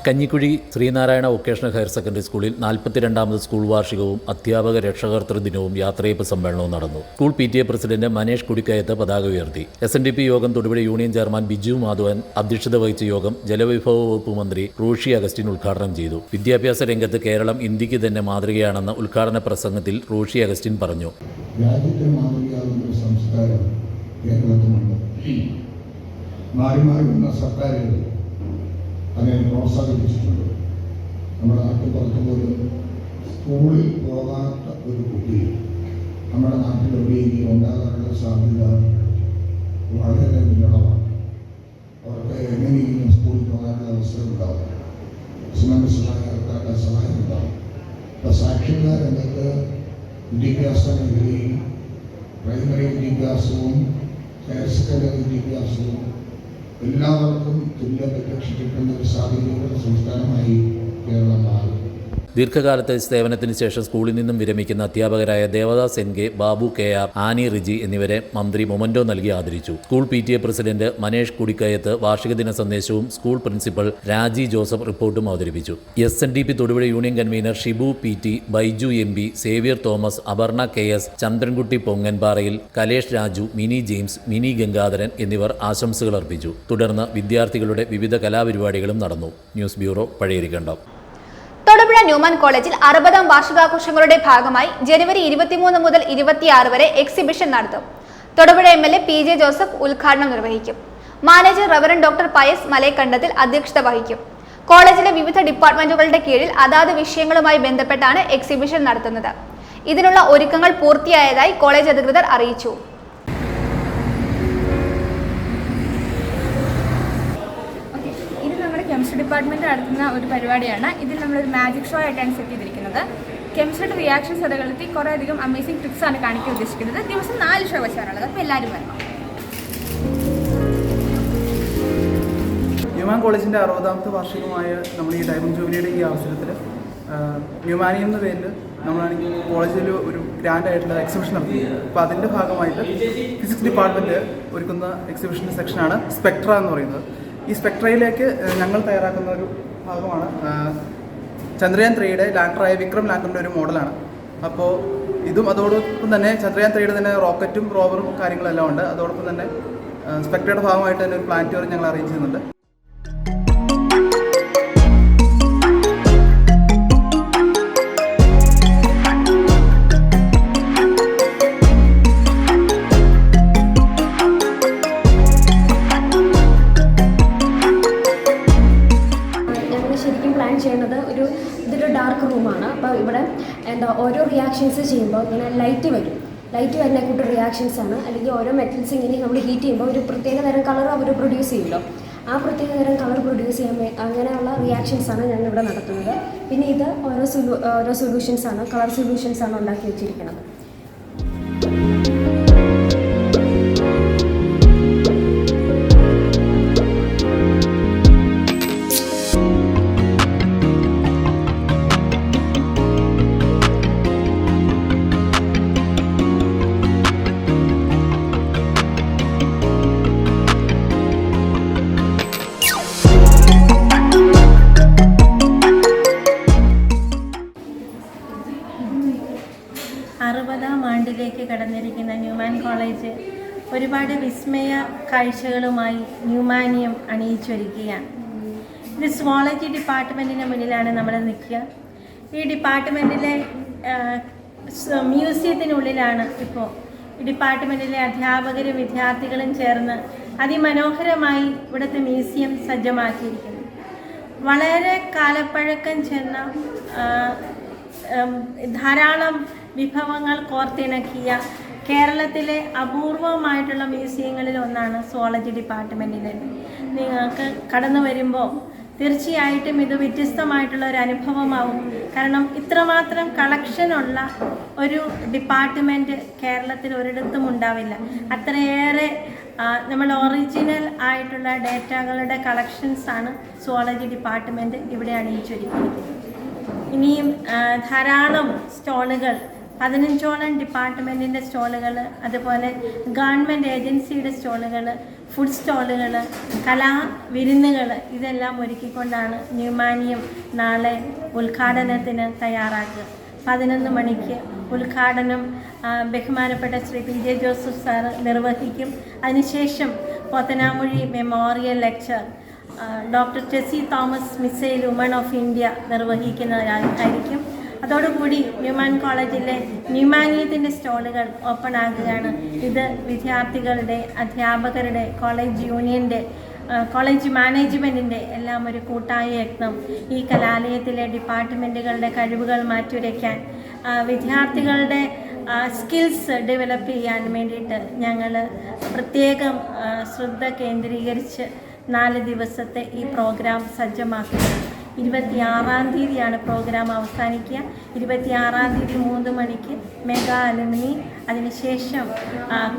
Kanjikuzhy Sreenarayana vocational higher secondary സ്കൂളിൽ 42ാമത് സ്കൂൾ വാർഷികവും അധ്യാപക രക്ഷകർതൃ ദിനവും യാത്രയപ്പ് സമ്മേളനവും നടന്നു. School PTA president Manesh Kudikkayath പതാക ഉയർത്തി. SNDP യോഗം തൊടുപുഴ യൂണിയൻ ചെയർമാൻ ബിജു മാധവൻ അധ്യക്ഷത വഹിച്ച യോഗം ജലവിഭവ വകുപ്പ് മന്ത്രി റോഷി അഗസ്റ്റിൻ ഉദ്ഘാടനം ചെയ്തു. വിദ്യാഭ്യാസ രംഗത്ത് കേരളം ഇന്ത്യക്ക് തന്നെ മാതൃകയാണെന്ന ഉദ്ഘാടന പ്രസംഗത്തിൽ റോഷി അഗസ്റ്റിൻ പറഞ്ഞു. രാജ്യത്തെ മാതൃകയാകുന്ന ഒരു സംസ്കാരം കേരളത്തിലുണ്ട്. മാറി മാറി വന്ന സർക്കാരുകൾ അതിനെ പ്രോത്സാഹിപ്പിച്ചിട്ടുണ്ട്. നമ്മുടെ നാട്ടിൽ പുറത്തുപോലും സ്കൂളിൽ പോകാത്ത ഒരു കുട്ടി നമ്മുടെ നാട്ടിലെവിടെയെങ്കിലും ഉണ്ടാകാനുള്ള സാധ്യത വളരെ വിരളമാണ്. അവർക്ക് എങ്ങനെയെങ്കിലും സ്കൂളിൽ പോകാനുള്ള അവസരം ഉണ്ടാവും. സുമനസ്സുമായ ആൾക്കാരുടെ സഹായം ഉണ്ടാവും. അപ്പോൾ സാക്ഷരതാ രംഗത്ത് വിദ്യാഭ്യാസ മേഖലയിൽ പ്രൈമറി വിദ്യാഭ്യാസവും ഹയർ സെക്കൻഡറി വിദ്യാഭ്യാസവും എല്ലാവർക്കും തുല്യ പരിരക്ഷിക്കപ്പെടുന്ന ഒരു സാഹചര്യമുള്ള സംസ്ഥാനമായി കേരളം മാറി. ദീർഘകാലത്തെ സേവനത്തിന് ശേഷം സ്കൂളിൽ നിന്നും വിരമിക്കുന്ന അധ്യാപകരായ Devadas N K, Babu KR, Annie Riji എന്നിവരെ മന്ത്രി മൊമന്റോ നൽകി ആദരിച്ചു. School PTA president Manesh Kudikkayath വാർഷിക ദിന സന്ദേശവും സ്കൂൾ പ്രിൻസിപ്പൽ രാജി ജോസഫ് റിപ്പോർട്ടും അവതരിപ്പിച്ചു. SNDP Thodupuzha union convener Shibu PT, Baiju MB, Xavier Thomas, Aparna KS, Chandrankutty Pongamparayil, Kalesh Raju, Mini James, Mini Gangadharan എന്നിവർ ആശംസകൾ അർപ്പിച്ചു. തുടർന്ന് വിദ്യാർത്ഥികളുടെ വിവിധ കലാപരിപാടികളും നടന്നു. News bureau, Pazhayarikkandam. Thodupuzha Newman കോളേജിൽ 60ാം വാർഷികാഘോഷങ്ങളുടെ ഭാഗമായി ജനുവരി 23 മുതൽ 26 വരെ എക്സിബിഷൻ നടത്തും. തൊടുപുഴ MLA PJ ജോസഫ് ഉദ്ഘാടനം നിർവഹിക്കും. Manager reverend doctor Pius Malayakandathil അധ്യക്ഷത വഹിക്കും. കോളേജിലെ വിവിധ ഡിപ്പാർട്ട്മെന്റുകളുടെ കീഴിൽ അതാത് വിഷയങ്ങളുമായി ബന്ധപ്പെട്ടാണ് എക്സിബിഷൻ നടത്തുന്നത്. ഇതിനുള്ള ഒരുക്കങ്ങൾ പൂർത്തിയായതായി കോളേജ് അധികൃതർ അറിയിച്ചു. കെമിസ്ട്രി ഡിപ്പാർട്ട്മെൻറ്റ് നടത്തുന്ന ഒരു പരിപാടിയാണ്. ഇതിൽ നമ്മളൊരു മാജിക് ഷോ ആയിട്ടാണ് സെറ്റ് ചെയ്തിരിക്കുന്നത്. കെമിസ്ട്രിയുടെ റിയാക്ഷൻസ് നിലനിർത്തി കുറേയധികം അമേസിംഗ് ട്രിക്സാണ് കാണിക്കാൻ ഉദ്ദേശിക്കുന്നത്. ദിവസം 4 ഷോ വെച്ചാണുള്ളത്. അപ്പോൾ എല്ലാവരും വരണം. ന്യൂമാൻ കോളേജിൻ്റെ 60ാമത്തെ വാർഷികമായ നമ്മൾ ഈ ഡയമണ്ട് ജൂബിലിയുടെ ഈ അവസരത്തിൽ ന്യൂമാനി എന്ന പേരിൽ നമ്മളാണെങ്കിൽ കോളേജിൽ ഒരു ഗ്രാൻഡ് ആയിട്ടുള്ള എക്സിബിഷൻ നടത്തി. അപ്പോൾ അതിൻ്റെ ഭാഗമായിട്ട് ഫിസിക്സ് ഡിപ്പാർട്ട്മെൻറ്റ് ഒരുക്കുന്ന എക്സിബിഷൻ്റെ സെക്ഷനാണ് സ്പെക്ട്ര എന്ന് പറയുന്നത്. ഈ സ്പെക്ട്രയിലേക്ക് ഞങ്ങൾ തയ്യാറാക്കുന്ന ഒരു ഭാഗമാണ് ചന്ദ്രയാൻ 3യുടെ ലാൻഡറായ വിക്രം ലാൻഡറിൻ്റെ ഒരു മോഡലാണ്. അപ്പോൾ ഇതും അതോടൊപ്പം തന്നെ ചന്ദ്രയാൻ 3യുടെ തന്നെ റോക്കറ്റും റോവറും കാര്യങ്ങളെല്ലാം ഉണ്ട്. അതോടൊപ്പം തന്നെ സ്പെക്ട്രയുടെ ഭാഗമായിട്ട് തന്നെ ഒരു പ്ലാനറ്റോറിയം ഞങ്ങൾ അറേഞ്ച് ചെയ്യുന്നുണ്ട്. ഇതൊരു ഡാർക്ക് റൂമാണ്. അപ്പോൾ ഇവിടെ ഓരോ റിയാക്ഷൻസ് ചെയ്യുമ്പോൾ ഇങ്ങനെ ലൈറ്റ് വരും. ലൈറ്റ് വരുന്ന കൂട്ട് റിയാക്ഷൻസ് ആണ്. അല്ലെങ്കിൽ ഓരോ മെറ്റൽസ് ഇങ്ങനെ നമ്മൾ ഹീറ്റ് ചെയ്യുമ്പോൾ ഒരു പ്രത്യേക തരം കളർ അവർ പ്രൊഡ്യൂസ് ചെയ്യുമല്ലോ. ആ പ്രത്യേക തരം കളർ പ്രൊഡ്യൂസ് ചെയ്യാൻ അങ്ങനെയുള്ള റിയാക്ഷൻസാണ് ഞങ്ങളിവിടെ നടത്തുന്നത്. പിന്നെ ഇത് ഓരോ സൊല്യൂഷൻസാണ്, കളർ സൊല്യൂഷൻസാണ് ഉണ്ടാക്കി വെച്ചിരിക്കുന്നത്. ആണ്ടിലേക്ക് കടന്നിരിക്കുന്ന ന്യൂമാൻ കോളേജ് ഒരുപാട് വിസ്മയ കാഴ്ചകളുമായി ന്യൂമാനിയം അണിയിച്ചൊരുക്കുകയാണ്. ഇത് സുവോളജി ഡിപ്പാർട്ട്മെൻറ്റിന് മുന്നിലാണ് നമ്മൾ നിൽക്കുക. ഈ ഡിപ്പാർട്ട്മെൻറ്റിലെ മ്യൂസിയത്തിനുള്ളിലാണ് ഇപ്പോൾ ഡിപ്പാർട്ട്മെൻറ്റിലെ അധ്യാപകരും വിദ്യാർത്ഥികളും ചേർന്ന് അതിമനോഹരമായി ഇവിടുത്തെ മ്യൂസിയം സജ്ജമാക്കിയിരിക്കുന്നു. വളരെ കാലപ്പഴക്കം ചെന്ന ധാരാളം വിഭവങ്ങൾ കോർത്തിണക്കിയ കേരളത്തിലെ അപൂർവമായിട്ടുള്ള മ്യൂസിയങ്ങളിൽ ഒന്നാണ് സുവോളജി ഡിപ്പാർട്ട്മെൻറ്റിലെ. നിങ്ങൾക്ക് കടന്നു വരുമ്പോൾ തീർച്ചയായിട്ടും ഇത് വ്യത്യസ്തമായിട്ടുള്ള ഒരു അനുഭവമാവും. കാരണം ഇത്രമാത്രം കളക്ഷനുള്ള ഒരു ഡിപ്പാർട്ട്മെൻറ്റ് കേരളത്തിൽ ഒരിടത്തും ഉണ്ടാവില്ല. അത്രയേറെ നമ്മൾ ഒറിജിനൽ ആയിട്ടുള്ള ഡേറ്റകളുടെ കളക്ഷൻസാണ് സുവോളജി ഡിപ്പാർട്ട്മെൻറ്റ് ഇവിടെ അണിയിച്ചൊരുക്കിയിരിക്കുന്നത്. ഇനിയും ധാരാളം സ്റ്റോളുകൾ, 15ഓളം ഡിപ്പാർട്ട്മെൻറ്റിൻ്റെ സ്റ്റോളുകൾ, അതുപോലെ ഗവൺമെൻറ് ഏജൻസിയുടെ സ്റ്റോളുകൾ, ഫുഡ് സ്റ്റോളുകൾ, കലാവിരുന്നുകൾ ഇതെല്ലാം ഒരുക്കിക്കൊണ്ടാണ് ന്യൂമാനിയം നാളെ ഉദ്ഘാടനത്തിന് തയ്യാറാക്കുക. 11 മണിക്ക് ഉദ്ഘാടനം ബഹുമാനപ്പെട്ട ശ്രീ PJ ജോസഫ് സാറ് നിർവഹിക്കും. അതിനുശേഷം Pothanamozhi memorial lecture doctor Tessy Thomas missile woman of India നിർവഹിക്കുന്നതായിരിക്കും. അതോടുകൂടി ന്യൂമാൻ കോളേജിലെ ന്യൂമാനിയത്തിൻ്റെ സ്റ്റോളുകൾ ഓപ്പൺ ആകുകയാണ്. ഇത് വിദ്യാർത്ഥികളുടെ, അധ്യാപകരുടെ, കോളേജ് യൂണിയൻ്റെ, കോളേജ് മാനേജ്മെൻറ്റിൻ്റെ എല്ലാം ഒരു കൂട്ടായ യത്നം ഈ കലാലയത്തിലെ ഡിപ്പാർട്ട്മെൻറ്റുകളുടെ കഴിവുകൾ മാറ്റുരയ്ക്കാൻ, വിദ്യാർത്ഥികളുടെ സ്കിൽസ് ഡെവലപ്പ് ചെയ്യാൻ വേണ്ടിയിട്ട് ഞങ്ങൾ പ്രത്യേകം ശ്രദ്ധ കേന്ദ്രീകരിച്ച് 4 ദിവസത്തെ ഈ പ്രോഗ്രാം സജ്ജമാക്കുകയാണ്. 26-ാം തീയതിയാണ് പ്രോഗ്രാം അവസാനിക്കുക. 26-ാം തീയതി 3 മണിക്ക് മെഗാ അലുമിനി, അതിനുശേഷം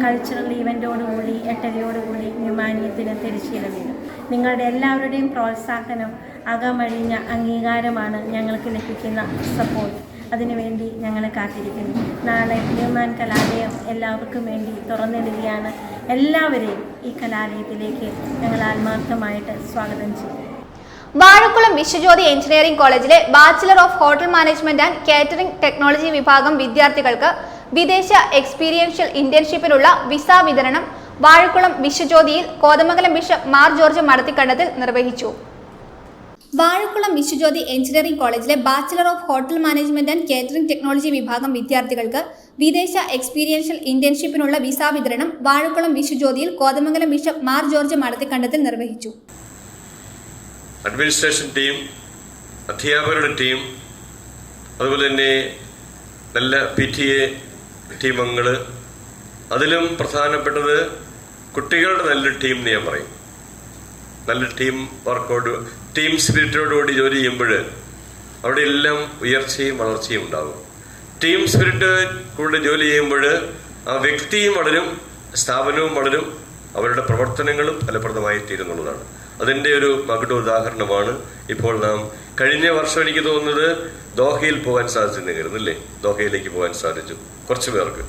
കൾച്ചറൽ ഈവൻറ്റോടുകൂടി 8:30 ന്യൂമാനിയത്തിന് തിരശ്ശീല വീഴും. നിങ്ങളുടെ എല്ലാവരുടെയും പ്രോത്സാഹനം, അകമഴിഞ്ഞ അംഗീകാരമാണ് ഞങ്ങൾക്ക് ലഭിക്കുന്ന സപ്പോർട്ട്. അതിനുവേണ്ടി ഞങ്ങൾ കാത്തിരിക്കുന്നു. നാളെ ന്യൂമാൻ കലാലയം എല്ലാവർക്കും വേണ്ടി തുറന്നിടുകയാണ്. എല്ലാവരെയും ഈ കലാലയത്തിലേക്ക് ഞങ്ങൾ ആത്മാർത്ഥമായിട്ട് സ്വാഗതം ചെയ്യും. വാഴക്കുളം വിശ്വജ്യോതി എഞ്ചിനീയറിംഗ് കോളേജിലെ bachelor of hotel management and catering technology വിഭാഗം വിദ്യാർത്ഥികൾക്ക് വിദേശ എക്സ്പീരിയൻഷ്യൽ ഇന്റേൺഷിപ്പിനുള്ള വിസ വിതരണം വാഴക്കുളം വിശ്വജ്യോതിയിൽ കോതമംഗലം ബിഷപ്പ് മാർ ജോർജ് മടത്തിക്കണ്ടത്തിൽ നിർവഹിച്ചു. വാഴക്കുളം വിശ്വജ്യോതി എഞ്ചിനീയറിംഗ് കോളേജിലെ bachelor of hotel management and catering technology വിഭാഗം വിദ്യാർത്ഥികൾക്ക് വിദേശ എക്സ്പീരിയൻഷ്യൽ ഇന്റേൺഷിപ്പിനുള്ള വിസ വിതരണം വാഴക്കുളം വിശ്വജ്യോതിയിൽ കോതമംഗലം ബിഷപ്പ് മാർ ജോർജ് മടത്തിക്കണ്ടത്തിൽ നിർവഹിച്ചു. അഡ്മിനിസ്ട്രേഷൻ ടീം, അധ്യാപകരുടെ ടീം, അതുപോലെ തന്നെ നല്ല PTA ടീം അംഗങ്ങൾ, അതിലും പ്രധാനപ്പെട്ടത് കുട്ടികളുടെ നല്ലൊരു ടീം എന്ന് ഞാൻ പറയും. നല്ല ടീം വർക്കോട്, ടീം സ്പിരിറ്റോടുകൂടി ജോലി ചെയ്യുമ്പോൾ അവിടെ എല്ലാം ഉയർച്ചയും വളർച്ചയും ഉണ്ടാകും. ടീം സ്പിരിറ്റ് കൂടെ ജോലി ചെയ്യുമ്പോൾ ആ വ്യക്തിയും വളരും, സ്ഥാപനവും വളരും, അവരുടെ പ്രവർത്തനങ്ങളും ഫലപ്രദമായി തീരുന്നുള്ളതാണ്. അതിൻ്റെ ഒരു മകുട ഉദാഹരണമാണ് ഇപ്പോൾ നാം കഴിഞ്ഞ വർഷം എനിക്ക് തോന്നുന്നത് ദോഹയിൽ പോകാൻ സാധിച്ചിരുന്നെങ്കിലും അല്ലേ, ദോഹയിലേക്ക് പോകാൻ സാധിച്ചു കുറച്ച് പേർക്ക്.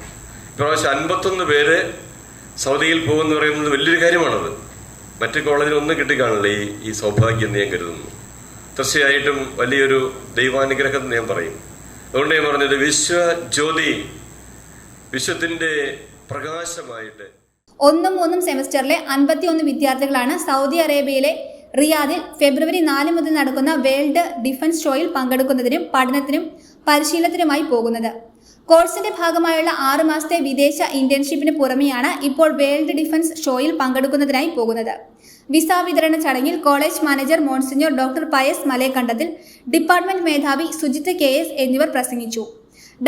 ഇപ്രാവശ്യം 51 പേര് സൗദിയിൽ പോകുമെന്ന് പറയുന്നത് വലിയൊരു കാര്യമാണത്. മറ്റ് കോളേജിലൊന്നും കിട്ടിക്കാണില്ല ഈ സൗഭാഗ്യം എന്ന് ഞാൻ കരുതുന്നു. തീർച്ചയായിട്ടും വലിയൊരു ദൈവാനുഗ്രഹം എന്ന് ഞാൻ പറയും. അതുകൊണ്ട് ഞാൻ പറഞ്ഞത് വിശ്വജ്യോതി വിശ്വത്തിന്റെ പ്രകാശമായിട്ട് 1-3 സെമസ്റ്ററിലെ 51 വിദ്യാർത്ഥികളാണ് സൗദി അറേബ്യയിലെ റിയാദിൽ ഫെബ്രുവരി 4 മുതൽ നടക്കുന്ന വേൾഡ് ഡിഫൻസ് ഷോയിൽ പങ്കെടുക്കുന്നതിനും പഠനത്തിനും പരിശീലനത്തിനുമായി പോകുന്നത്. കോഴ്സിന്റെ ഭാഗമായുള്ള 6 മാസത്തെ വിദേശ ഇന്റേൺഷിപ്പിന് പുറമെയാണ് ഇപ്പോൾ വേൾഡ് ഡിഫൻസ് ഷോയിൽ പങ്കെടുക്കുന്നതിനായി പോകുന്നത്. വിസ വിതരണ ചടങ്ങിൽ college manager monsignor doctor Pius Malekandathil, department മേധാവി സുജിത്ത് KS എന്നിവർ പ്രസംഗിച്ചു.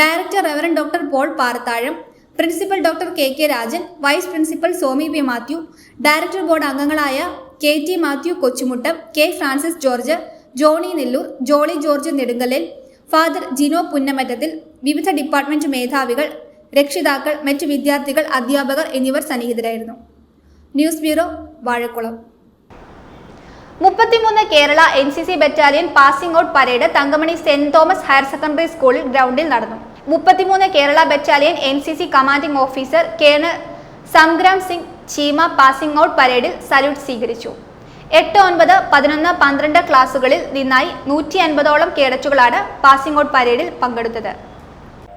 Director reverend doctor Paul Parathazham, principal doctor KK Rajan, vice principal Somi P Mathew, director board അംഗങ്ങളായ KT Mathew Kochumuttam, K Francis George, Johnny Nellore, Jolly George Nedumkallil, father Jino Punnamattathil, വിവിധ ഡിപ്പാർട്ട്മെന്റ് മേധാവികൾ, രക്ഷിതാക്കൾ, മറ്റ് വിദ്യാർത്ഥികൾ, അധ്യാപകർ എന്നിവർ സന്നിഹിതരായിരുന്നു. News bureau, Vazhakkulam. 33 Kerala NCC battalion passing out parade Thankamani saint Thomas higher secondary സ്കൂളിൽ ഗ്രൗണ്ടിൽ നടന്നു. 33 Kerala battalion NCC commanding officer colonel Sangram Singh Cheema passing out പരേഡിൽ സല്യൂട്ട് സ്വീകരിച്ചു. 8, 9, 11, 12 ക്ലാസുകളിൽ നിന്നായി 150ഓളം കേഡറ്റുകളാണ് പാസിംഗ് ഔട്ട് പരേഡിൽ പങ്കെടുത്തത്.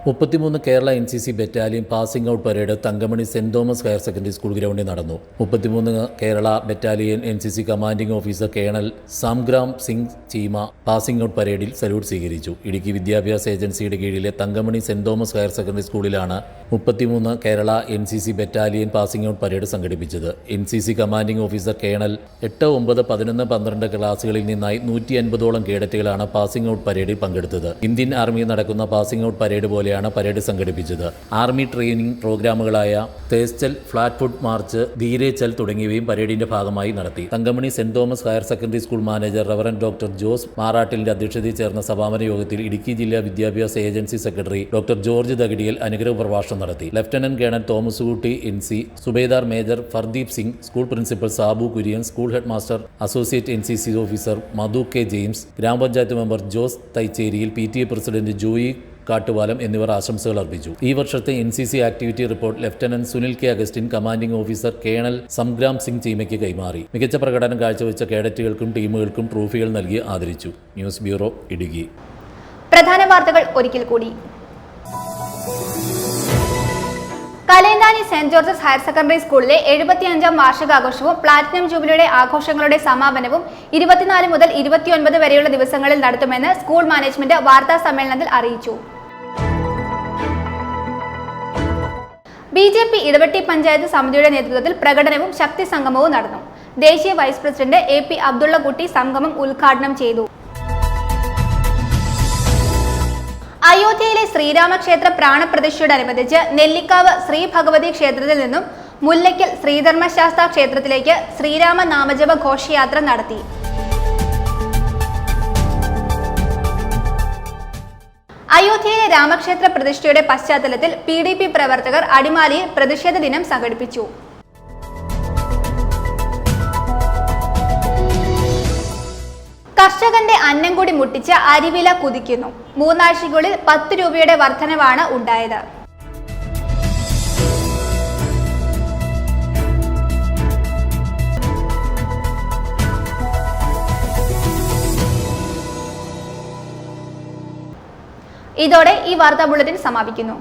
33 Kerala NCC battalion passing out parade Thankamani saint Thomas higher secondary school ഗ്രൗണ്ടിൽ നടന്നു. 33 Kerala battalion NCC commanding officer colonel Sangram Singh Cheema passing out പരേഡിൽ സല്യൂട്ട് സ്വീകരിച്ചു. ഇടുക്കി വിദ്യാഭ്യാസ ഏജൻസിയുടെ കീഴിലെ Thankamani saint Thomas higher secondary സ്കൂളിലാണ് 33 Kerala NCC battalion passing out parade സംഘടിപ്പിച്ചത്. NCC കമാൻഡിംഗ് ഓഫീസർ കേണൽ 8, 9, 11, 12 ക്ലാസുകളിൽ നിന്നായി 150ഓളം കേഡറ്റുകളാണ് പാസിംഗ് ഔട്ട് പരേഡിൽ പങ്കെടുത്തത്. ഇന്ത്യൻ ആർമിയിൽ നടക്കുന്ന പാസിംഗ് ഔട്ട് പരേഡ് പോലെ പരേഡ് സംഘടിപ്പിച്ചത്. ആർമി ട്രെയിനിംഗ് പ്രോഗ്രാമുകളായ തേസ്ചൽ, ഫ്ലാറ്റ് ഫുഡ് മാർച്ച്, ധീരേച്ചൽ തുടങ്ങിയവയും പരേഡിന്റെ ഭാഗമായി നടത്തി. Thankamani saint Thomas higher secondary school manager reverend doctor Jose മാറാട്ടിലിന്റെ അധ്യക്ഷതയിൽ ചേർന്ന സമാപന യോഗത്തിൽ ഇടുക്കി ജില്ലാ വിദ്യാഭ്യാസ agency secretary doctor George Dagadiyal അനുഗ്രഹ പ്രഭാഷണം നടത്തി. Lieutenant colonel Thomas Kutty NC, subedar major Fardeep Singh, school principal Sabu Kurian, school head master associate NCC officer Madhu K James, ഗ്രാമപഞ്ചായത്ത് member Jose Thaicheriyil, PTA president Joy Kattupalam എന്നിവർ ആശംസകൾ അർപ്പിച്ചു. ഈ വർഷത്തെ NCC activity report lieutenant Sunil K Augustine commanding officer colonel Sangram Singh ചീമയ്ക്ക് കൈമാറി. മികച്ച പ്രകടനം കാഴ്ചവെച്ച കേഡറ്റുകൾക്കും ടീമുകൾക്കും ട്രോഫികൾ നൽകി ആദരിച്ചു. News bureau, Idukki. പ്രധാന വാർത്തകൾ ഒരിക്കൽ കൂടി. Kalayanthani saint George's higher secondary സ്കൂളിലെ 75ാം വാർഷികാഘോഷവും പ്ലാറ്റിനം ജൂബിലിയുടെ ആഘോഷങ്ങളുടെ സമാപനവും 24 മുതൽ 29 വരെയുള്ള ദിവസങ്ങളിൽ നടത്തുമെന്ന് സ്കൂൾ മാനേജ്മെന്റ് വാർത്താ സമ്മേളനത്തിൽ അറിയിച്ചു. BJP ഇടവെട്ടി പഞ്ചായത്ത് സമിതിയുടെ നേതൃത്വത്തിൽ പ്രകടനവും ശക്തി സംഗമവും നടന്നു. ദേശീയ വൈസ് പ്രസിഡന്റ് AP അബ്ദുള്ളക്കുട്ടി സംഗമം ഉദ്ഘാടനം ചെയ്തു. അയോധ്യയിലെ ശ്രീരാമക്ഷേത്ര പ്രാണപ്രതിഷ്ഠയോടനുബന്ധിച്ച് നെല്ലിക്കാവ് ശ്രീ ഭഗവതി ക്ഷേത്രത്തിൽ നിന്നും മുല്ലയ്ക്കൽ ശ്രീധർമ്മശാസ്ത്ര ക്ഷേത്രത്തിലേക്ക് ശ്രീരാമ നാമജപ ഘോഷയാത്ര നടത്തി. അയോധ്യയിലെ രാമക്ഷേത്ര പ്രതിഷ്ഠയുടെ പശ്ചാത്തലത്തിൽ PDP പ്രവർത്തകർ അടിമാലിയിൽ പ്രതിഷേധ ദിനം സംഘടിപ്പിച്ചു. കർഷകന്റെ അന്നം കൂടി മുട്ടിച്ച് അരിവില കുതിക്കുന്നു. 3 ആഴ്ചയ്ക്കുള്ളിൽ 10 രൂപയുടെ വർധനവാണ് ഉണ്ടായത്. ഇതോടെ ഈ വാർത്താ ബുള്ളറ്റിൻ സമാപിക്കുന്നു.